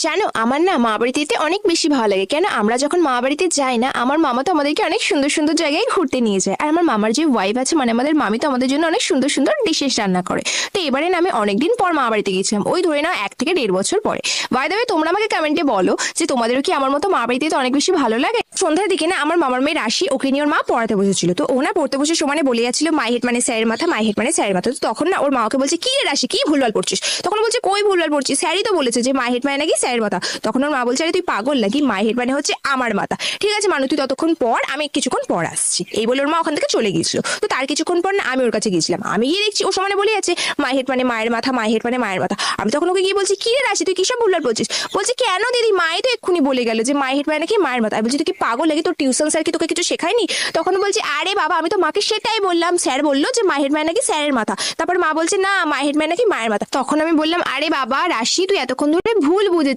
জানো, আমার না মা বাড়িতে যেতে অনেক বেশি ভালো লাগে। কেন, আমরা যখন মা বাড়িতে যাই না, আমার মামা তো আমাদেরকে অনেক সুন্দর সুন্দর জায়গায় ঘুরতে নিয়ে যায়। আর আমার মামার যে ওয়াইফ আছে, মানে আমাদের মামি, তো আমাদের জন্য অনেক সুন্দর সুন্দর ডিশেস রান্না করে। তো এবারে না আমি অনেকদিন পর মা বাড়িতে গেছিলাম, ওই ধরে নাও 1 থেকে 1.5 বছর পরে। বাই দ্য ওয়ে, তোমরা আমাকে কমেন্টে বলো যে তোমাদেরও কি আমার মতো মা বাড়িতে তো অনেক বেশি ভালো লাগে। সন্ধ্যার দিকে না আমার মামার মেয়ে রাশি, ওকে নিয়ে ওর মা পড়াতে বসেছিল। তো ও না পড়তে বসে সমানে বলে যাচ্ছিল মাই হেড মানে স্যারের মাথা, মাই হেড মানে স্যারের মাথা। তো তখন না ওর মা ওকে বলছে, কি রে রাশি, কি ভুলভাল পড়ছিস? তখন বলছে, কই ভুলভাল পড়ছিস, স্যারই তো বলেছে যে মাই হেড মানে নাকি স্যারের মাথা। তখন ওর মা বলছে, আরে তুই পাগল নাকি, মাই হেড মানে হচ্ছে আমার মাথা। ঠিক আছে মানু, তুই ততক্ষণ পর, আমি কিছুক্ষণ পর আসছি। এই বলে ওর মা ওখান থেকে চলে গিয়েছিল। তো তার কিছুক্ষণ পর না আমি ওর কাছে গিয়েছিলাম। আমি গিয়ে দেখছি ও সমানে বলে যাচ্ছে মাই হেড মানে মায়ের মাথা, মাই হেড মানে মায়ের মাথা। আমি তখন ওকে গিয়ে বলছি, কি রে রাশি, তুই কিসব ভুলভাল বলছিস? বলছে, কেন দিদি, মাই তো এক্ষুনি বলে গেল যে মাই হেড মানে নাকি মায়ের মাথা। আমি বলছি, তুই কি পাগল নাকি, তোর টিউশন স্যার কি তোকে কিছু শেখায়নি? তখন বলছে, আরে বাবা, আমি তো মাকে সেটাই বললাম, স্যার বললো যে মাই হেড মানে নাকি স্যারের মাথা। তারপর মা বলছে, না মাই হেড মানে নাকি মায়ের মাথা। তখন আমি বললাম, আরে বাবা রাশি, তুই এতক্ষণ ধরে ভুল বুঝে